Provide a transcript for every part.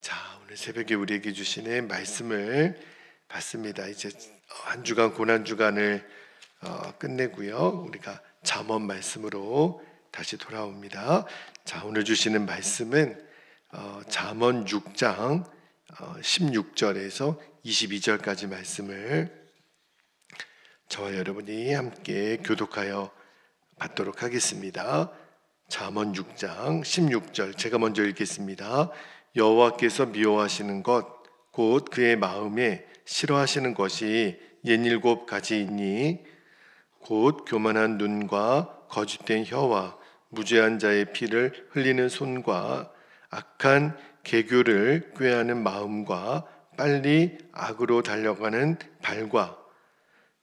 자, 오늘 새벽에 우리에게 주시는 말씀을 받습니다. 이제 한 주간 고난 주간을 끝내고요. 우리가 잠언 말씀으로 다시 돌아옵니다. 자, 오늘 주시는 말씀은 잠언 6장 16절에서 22절까지 말씀을 저와 여러분이 함께 교독하여 받도록 하겠습니다. 잠언 6장 16절 제가 먼저 읽겠습니다. 여호와께서 미워하시는 것 곧 그의 마음에 싫어하시는 것이 67가지이니 곧 교만한 눈과 거짓된 혀와 무죄한 자의 피를 흘리는 손과 악한 계교를 꾀하는 마음과 빨리 악으로 달려가는 발과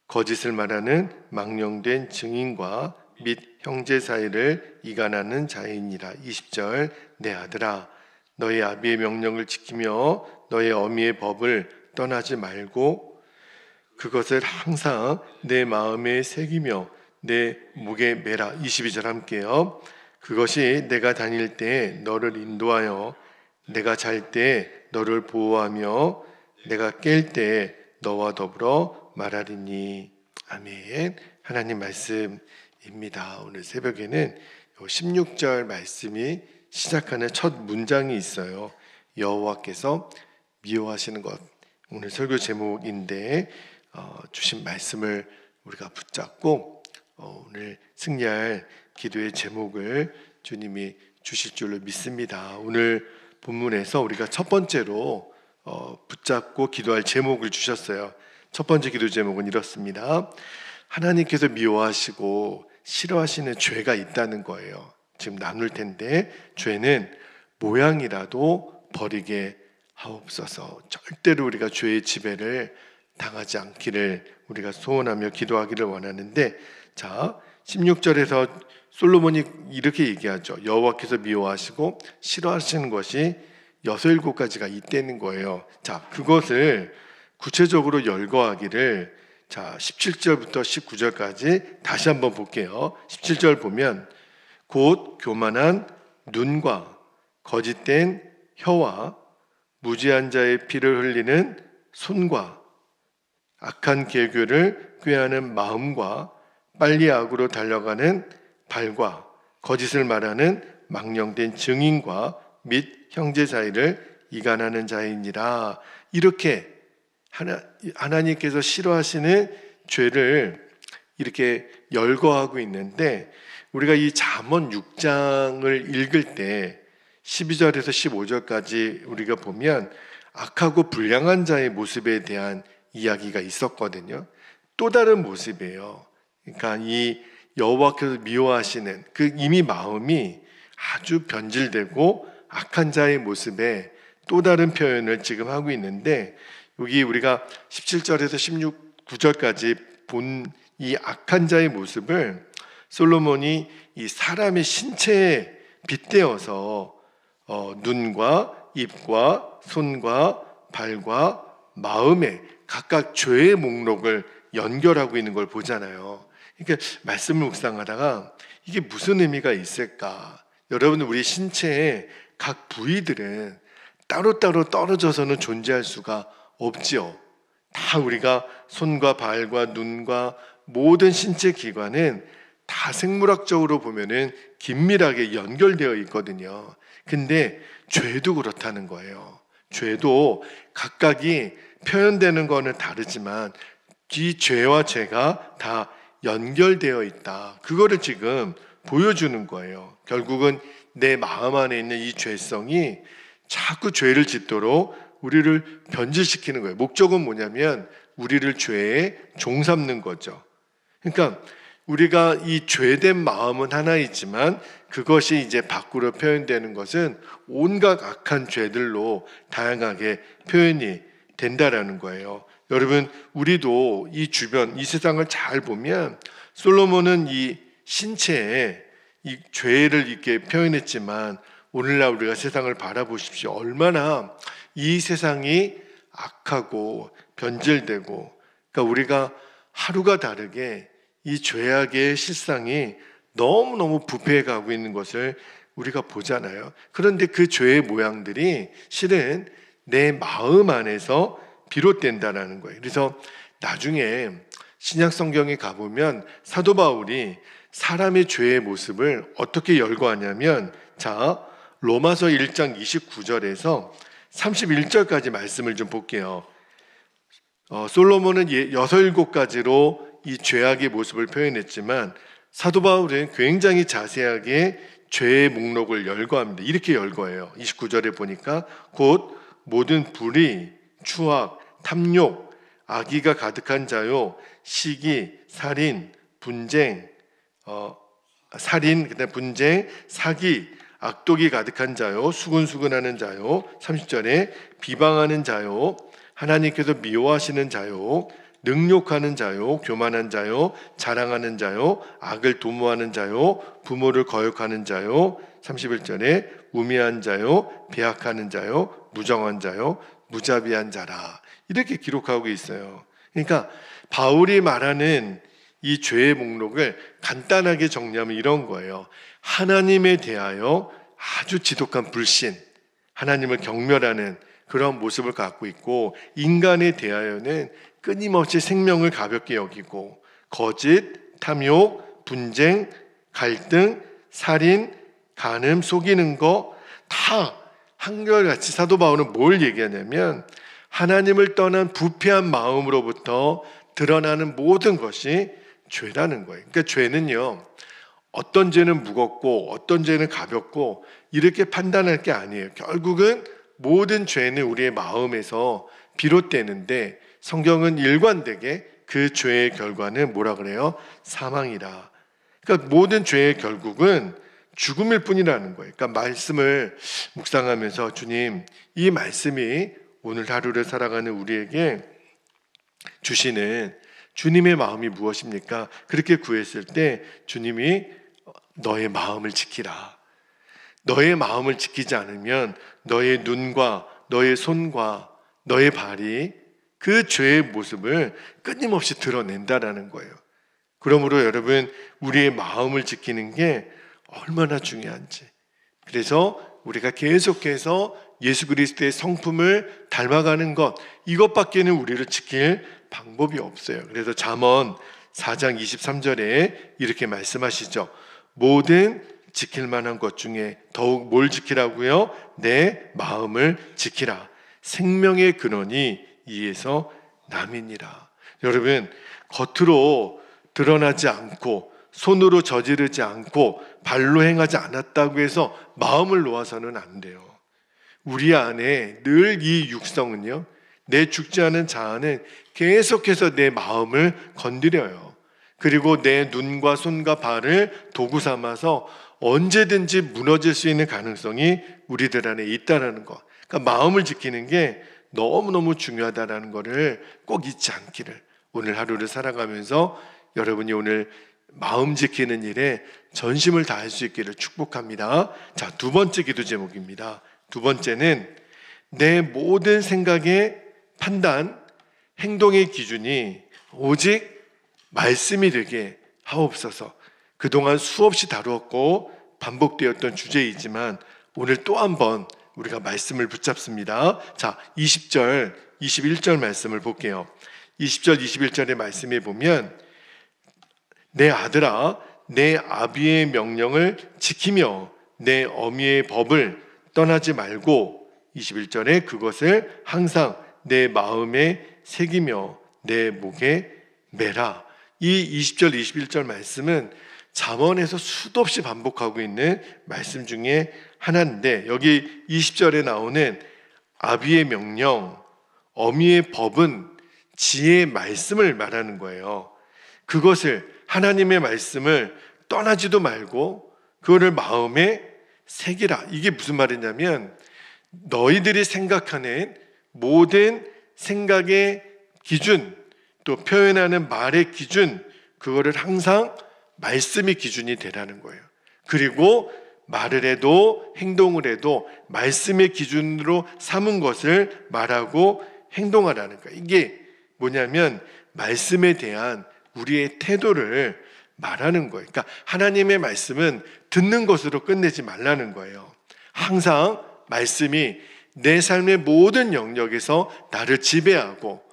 거짓을 말하는 망령된 증인과 및 형제 사이를 이간하는 자이니라. 20절 내 아들아 너의 아비의 명령을 지키며 너의 어미의 법을 떠나지 말고 그것을 항상 내 마음에 새기며 내 목에 매라. 22절 함께요. 그것이 내가 다닐 때 너를 인도하여 내가 잘 때 너를 보호하며 내가 깰 때 너와 더불어 말하리니. 아멘. 하나님 말씀입니다. 오늘 새벽에는 16절 말씀이 시작하는 첫 문장이 있어요. 여호와께서 미워하시는 것. 오늘 설교 제목인데 주신 말씀을 우리가 붙잡고 오늘 승리할 기도의 제목을 주님이 주실 줄로 믿습니다. 오늘 본문에서 우리가 첫 번째로 붙잡고 기도할 제목을 주셨어요. 첫 번째 기도 제목은 이렇습니다. 하나님께서 미워하시고 싫어하시는 죄가 있다는 거예요. 지금 나눌 텐데 죄는 모양이라도 버리게 하옵소서. 절대로 우리가 죄의 지배를 당하지 않기를 우리가 소원하며 기도하기를 원하는데, 자 16절에서 솔로몬이 이렇게 얘기하죠. 여호와께서 미워하시고 싫어하시는 것이 67가지가 있다는 거예요. 자, 그것을 구체적으로 열거하기를 자 17절부터 19절까지 다시 한번 볼게요. 17절 보면 곧 교만한 눈과 거짓된 혀와 무지한 자의 피를 흘리는 손과 악한 계교를 꾀하는 마음과 빨리 악으로 달려가는 발과 거짓을 말하는 망령된 증인과 및 형제 사이를 이간하는 자이니라. 이렇게 하나님께서 싫어하시는 죄를 이렇게 열거하고 있는데, 우리가 이 잠언 6장을 읽을 때 12절에서 15절까지 우리가 보면 악하고 불량한 자의 모습에 대한 이야기가 있었거든요. 또 다른 모습이에요. 그러니까 이 여호와께서 미워하시는 그 이미 마음이 아주 변질되고 악한 자의 모습에 또 다른 표현을 지금 하고 있는데, 여기 우리가 17절에서 19절까지 본 이 악한 자의 모습을 솔로몬이 이 사람의 신체에 빗대어서 눈과 입과 손과 발과 마음에 각각 죄의 목록을 연결하고 있는 걸 보잖아요. 그러니까 말씀을 묵상하다가 이게 무슨 의미가 있을까? 여러분, 우리 신체의 각 부위들은 따로따로 떨어져서는 존재할 수가 없지요. 다 우리가 손과 발과 눈과 모든 신체 기관은 다 생물학적으로 보면은 긴밀하게 연결되어 있거든요. 근데 죄도 그렇다는 거예요. 죄도 각각이 표현되는 거는 다르지만 이 죄와 죄가 다 연결되어 있다. 그거를 지금 보여주는 거예요. 결국은 내 마음 안에 있는 이 죄성이 자꾸 죄를 짓도록 우리를 변질시키는 거예요. 목적은 뭐냐면 우리를 죄에 종삼는 거죠. 그러니까 우리가 이 죄된 마음은 하나이지만 그것이 이제 밖으로 표현되는 것은 온갖 악한 죄들로 다양하게 표현이 된다라는 거예요. 여러분, 우리도 이 주변, 이 세상을 잘 보면 솔로몬은 이 신체에 이 죄를 이렇게 표현했지만 오늘날 우리가 세상을 바라보십시오. 얼마나 이 세상이 악하고 변질되고, 그러니까 우리가 하루가 다르게 이 죄악의 실상이 너무너무 부패해 가고 있는 것을 우리가 보잖아요. 그런데 그 죄의 모양들이 실은 내 마음 안에서 비롯된다라는 거예요. 그래서 나중에 신약 성경에 가보면 사도 바울이 사람의 죄의 모습을 어떻게 열거하냐면, 자, 로마서 1장 29절에서 31절까지 말씀을 좀 볼게요. 솔로몬은 6-7가지로 이 죄악의 모습을 표현했지만 사도 바울은 굉장히 자세하게 죄의 목록을 열거합니다. 이렇게 열거해요. 29절에 보니까 곧 모든 불의, 추악, 탐욕, 악의가 가득한 자요, 시기, 살인, 분쟁, 그다음 분쟁, 사기, 악독이 가득한 자요, 수근수근하는 자요, 30절에 비방하는 자요, 하나님께서 미워하시는 자요, 능욕하는 자요, 교만한 자요, 자랑하는 자요, 악을 도모하는 자요, 부모를 거역하는 자요, 31절에 우매한 자요, 배악하는 자요, 무정한 자요, 무자비한 자라. 이렇게 기록하고 있어요. 그러니까 바울이 말하는 이 죄의 목록을 간단하게 정리하면 이런 거예요. 하나님에 대하여 아주 지독한 불신, 하나님을 경멸하는 그런 모습을 갖고 있고, 인간에 대하여는 끊임없이 생명을 가볍게 여기고, 거짓, 탐욕, 분쟁, 갈등, 살인, 간음, 속이는 거 다 한결같이 사도 바울은 뭘 얘기하냐면, 하나님을 떠난 부패한 마음으로부터 드러나는 모든 것이 죄라는 거예요. 그러니까 죄는요, 어떤 죄는 무겁고 어떤 죄는 가볍고 이렇게 판단할 게 아니에요. 결국은 모든 죄는 우리의 마음에서 비롯되는데, 성경은 일관되게 그 죄의 결과는 뭐라 그래요? 사망이라. 그러니까 모든 죄의 결국은 죽음일 뿐이라는 거예요. 그러니까 말씀을 묵상하면서, 주님, 이 말씀이 오늘 하루를 살아가는 우리에게 주시는 주님의 마음이 무엇입니까? 그렇게 구했을 때 주님이 너의 마음을 지키라. 너의 마음을 지키지 않으면 너의 눈과 너의 손과 너의 발이 그 죄의 모습을 끊임없이 드러낸다라는 거예요. 그러므로 여러분, 우리의 마음을 지키는 게 얼마나 중요한지. 그래서 우리가 계속해서 예수 그리스도의 성품을 닮아가는 것, 이것밖에는 우리를 지킬 방법이 없어요. 그래서 잠언 4장 23절에 이렇게 말씀하시죠. 모든 지킬 만한 것 중에 더욱 뭘 지키라고요? 내 마음을 지키라. 생명의 근원이 이에서 남이니라. 여러분, 겉으로 드러나지 않고 손으로 저지르지 않고 발로 행하지 않았다고 해서 마음을 놓아서는 안 돼요. 우리 안에 늘 이 육성은요, 내 죽지 않은 자아는 계속해서 내 마음을 건드려요. 그리고 내 눈과 손과 발을 도구 삼아서 언제든지 무너질 수 있는 가능성이 우리들 안에 있다는 것. 그러니까 마음을 지키는 게 너무너무 중요하다는 것을 꼭 잊지 않기를, 오늘 하루를 살아가면서 여러분이 오늘 마음 지키는 일에 전심을 다할 수 있기를 축복합니다. 자, 두 번째 기도 제목입니다. 두 번째는 내 모든 생각의 판단, 행동의 기준이 오직 말씀이 되게 하옵소서. 그동안 수없이 다루었고 반복되었던 주제이지만 오늘 또 한 번 우리가 말씀을 붙잡습니다. 자, 20절, 21절 말씀을 볼게요. 20절, 21절의 말씀에 보면, 내 아들아, 내 아비의 명령을 지키며 내 어미의 법을 떠나지 말고, 21절에 그것을 항상 내 마음에 새기며 내 목에 매라. 이 20절, 21절 말씀은 잠언에서 수도 없이 반복하고 있는 말씀 중에 하나인데, 여기 20절에 나오는 아비의 명령, 어미의 법은 지혜의 말씀을 말하는 거예요. 그것을, 하나님의 말씀을 떠나지도 말고 그거를 마음에 새기라. 이게 무슨 말이냐면, 너희들이 생각하는 모든 생각의 기준, 또 표현하는 말의 기준, 그거를 항상 말씀이 기준이 되라는 거예요. 그리고 말을 해도 행동을 해도 말씀의 기준으로 삼은 것을 말하고 행동하라는 거예요. 이게 뭐냐면, 말씀에 대한 우리의 태도를 말하는 거예요. 그러니까 하나님의 말씀은 듣는 것으로 끝내지 말라는 거예요. 항상 말씀이 내 삶의 모든 영역에서 나를 지배하고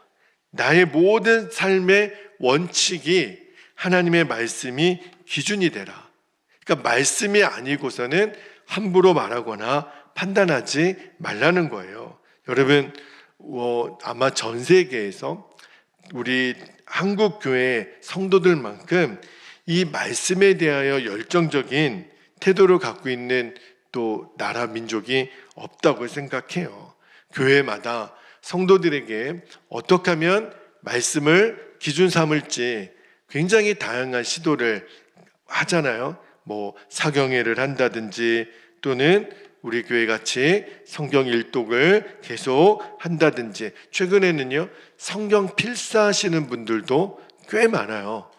나의 모든 삶의 원칙이 하나님의 말씀이 기준이 되라. 그러니까 말씀이 아니고서는 함부로 말하거나 판단하지 말라는 거예요. 여러분, 아마 전 세계에서 우리 한국 교회 성도들만큼 이 말씀에 대하여 열정적인 태도를 갖고 있는 또 나라 민족이 없다고 생각해요. 교회마다 성도들에게 어떻게 하면 말씀을 기준 삼을지 굉장히 다양한 시도를 하잖아요. 뭐 사경회를 한다든지 또는 우리 교회 같이 성경 일독을 계속 한다든지, 최근에는요 성경 필사하시는 분들도 꽤 많아요.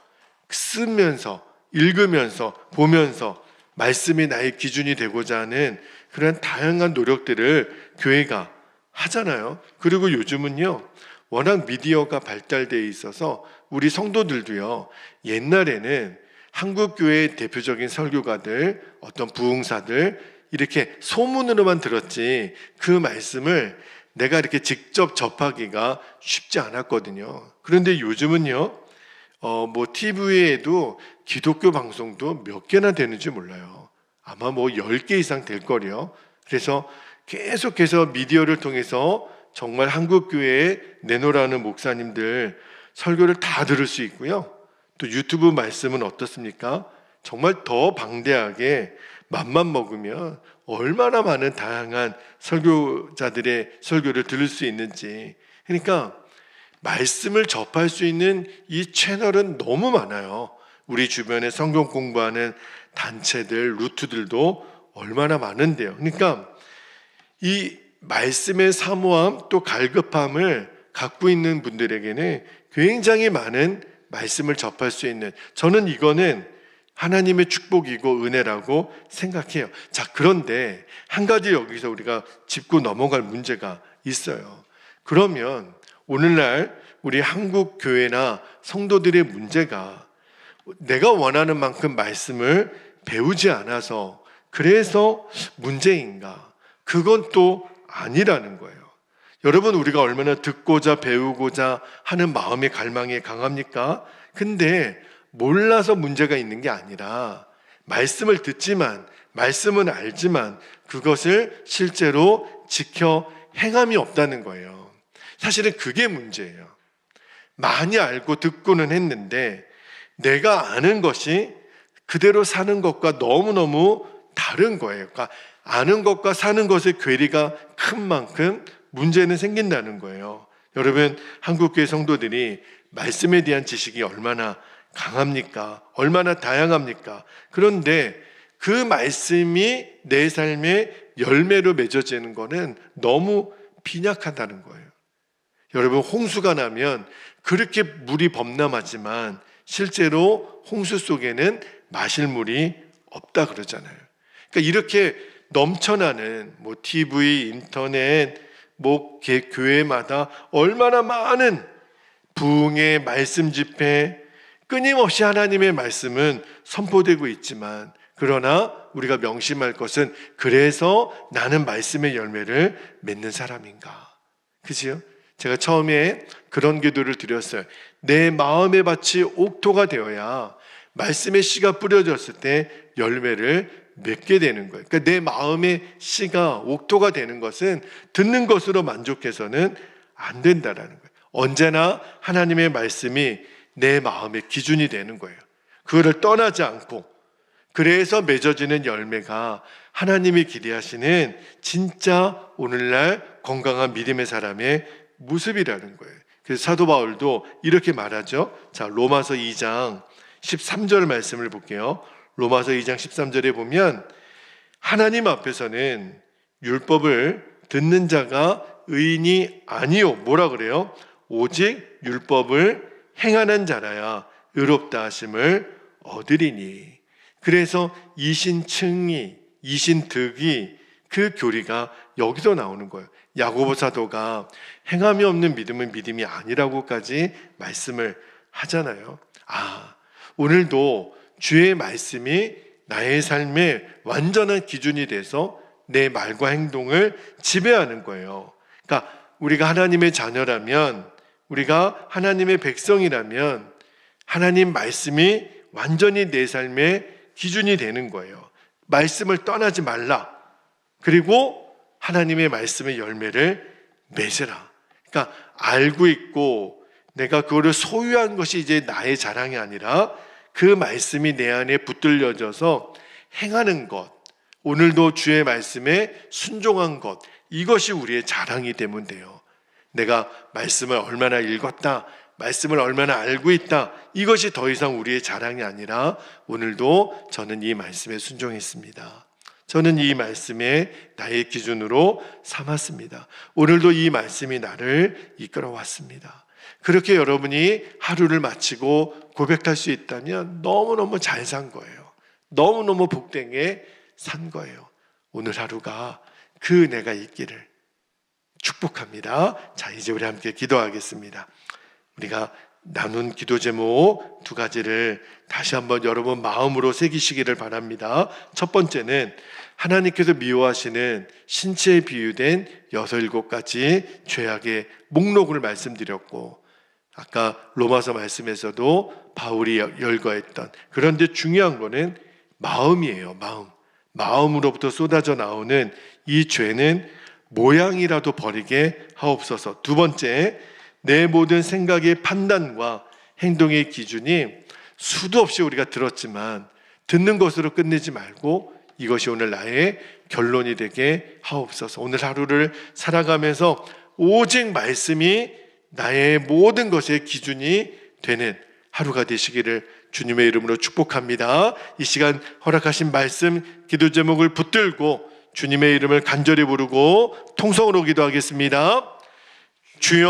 쓰면서 읽으면서 보면서 말씀이 나의 기준이 되고자 하는 그런 다양한 노력들을 교회가 하잖아요. 그리고 요즘은요 워낙 미디어가 발달되어 있어서 우리 성도들도요, 옛날에는 한국 교회의 대표적인 설교가들, 어떤 부흥사들 이렇게 소문으로만 들었지 그 말씀을 내가 이렇게 직접 접하기가 쉽지 않았거든요. 그런데 요즘은요 뭐 TV에도 기독교 방송도 몇 개나 되는지 몰라요. 아마 뭐 10개 이상 될 거래요. 그래서 계속해서 미디어를 통해서 정말 한국교회에 내놓으라는 목사님들 설교를 다 들을 수 있고요. 또 유튜브 말씀은 어떻습니까? 정말 더 방대하게 맘만 먹으면 얼마나 많은 다양한 설교자들의 설교를 들을 수 있는지. 그러니까 말씀을 접할 수 있는 이 채널은 너무 많아요. 우리 주변에 성경 공부하는 단체들, 루트들도 얼마나 많은데요. 그러니까 이 말씀의 사모함 또 갈급함을 갖고 있는 분들에게는 굉장히 많은 말씀을 접할 수 있는, 저는 이거는 하나님의 축복이고 은혜라고 생각해요. 자, 그런데 한 가지 여기서 우리가 짚고 넘어갈 문제가 있어요. 그러면 오늘날 우리 한국 교회나 성도들의 문제가 내가 원하는 만큼 말씀을 배우지 않아서 그래서 문제인가? 그건 또 아니라는 거예요. 여러분, 우리가 얼마나 듣고자 배우고자 하는 마음의 갈망이 강합니까? 근데 몰라서 문제가 있는 게 아니라 말씀을 듣지만, 말씀은 알지만 그것을 실제로 지켜 행함이 없다는 거예요. 사실은 그게 문제예요. 많이 알고 듣고는 했는데 내가 아는 것이 그대로 사는 것과 너무너무 다른 거예요. 그러니까 아는 것과 사는 것의 괴리가 큰 만큼 문제는 생긴다는 거예요. 여러분, 한국교회 성도들이 말씀에 대한 지식이 얼마나 강합니까? 얼마나 다양합니까? 그런데 그 말씀이 내 삶의 열매로 맺어지는 것은 너무 빈약하다는 거예요. 여러분, 홍수가 나면 그렇게 물이 범람하지만 실제로 홍수 속에는 마실 물이 없다 그러잖아요. 그러니까 이렇게 넘쳐나는 뭐 TV, 인터넷, 뭐 교회마다 얼마나 많은 부흥의 말씀 집회, 끊임없이 하나님의 말씀은 선포되고 있지만, 그러나 우리가 명심할 것은 그래서 나는 말씀의 열매를 맺는 사람인가? 그지요? 제가 처음에 그런 기도를 드렸어요. 내 마음의 밭이 옥토가 되어야 말씀의 씨가 뿌려졌을 때 열매를 맺게 되는 거예요. 그러니까 내 마음의 씨가 옥토가 되는 것은 듣는 것으로 만족해서는 안 된다라는 거예요. 언제나 하나님의 말씀이 내 마음의 기준이 되는 거예요. 그거를 떠나지 않고, 그래서 맺어지는 열매가 하나님이 기대하시는 진짜 오늘날 건강한 믿음의 사람의 모습이라는 거예요. 그래서 사도 바울도 이렇게 말하죠. 자, 로마서 2장 13절 말씀을 볼게요. 로마서 2장 13절에 보면 하나님 앞에서는 율법을 듣는 자가 의인이 아니요, 뭐라 그래요? 오직 율법을 행하는 자라야 의롭다 하심을 얻으리니. 그래서 이신층이, 이신득이, 그 교리가 여기서 나오는 거예요. 야고보 사도가 행함이 없는 믿음은 믿음이 아니라고까지 말씀을 하잖아요. 오늘도 주의 말씀이 나의 삶의 완전한 기준이 돼서 내 말과 행동을 지배하는 거예요. 그러니까 우리가 하나님의 자녀라면, 우리가 하나님의 백성이라면 하나님 말씀이 완전히 내 삶의 기준이 되는 거예요. 말씀을 떠나지 말라. 그리고 하나님의 말씀의 열매를 맺으라. 그러니까 알고 있고 내가 그거를 소유한 것이 이제 나의 자랑이 아니라 그 말씀이 내 안에 붙들려져서 행하는 것, 오늘도 주의 말씀에 순종한 것, 이것이 우리의 자랑이 되면 돼요. 내가 말씀을 얼마나 읽었다, 말씀을 얼마나 알고 있다, 이것이 더 이상 우리의 자랑이 아니라 오늘도 저는 이 말씀에 순종했습니다. 저는 이 말씀에 나의 기준으로 삼았습니다. 오늘도 이 말씀이 나를 이끌어왔습니다. 그렇게 여러분이 하루를 마치고 고백할 수 있다면 너무너무 잘 산 거예요. 너무너무 복되게 산 거예요. 오늘 하루가 그 은혜가 있기를 축복합니다. 자, 이제 우리 함께 기도하겠습니다. 우리가 나눈 기도 제목 두 가지를 다시 한번 여러분 마음으로 새기시기를 바랍니다. 첫 번째는 하나님께서 미워하시는 신체에 비유된 7가지 죄악의 목록을 말씀드렸고, 아까 로마서 말씀에서도 바울이 열거했던, 그런데 중요한 거는 마음이에요. 마음으로부터 쏟아져 나오는 이 죄는 모양이라도 버리게 하옵소서. 두 번째, 내 모든 생각의 판단과 행동의 기준이 수도 없이 우리가 들었지만 듣는 것으로 끝내지 말고 이것이 오늘 나의 결론이 되게 하옵소서. 오늘 하루를 살아가면서 오직 말씀이 나의 모든 것의 기준이 되는 하루가 되시기를 주님의 이름으로 축복합니다. 이 시간 허락하신 말씀 기도 제목을 붙들고 주님의 이름을 간절히 부르고 통성으로 기도하겠습니다. 주여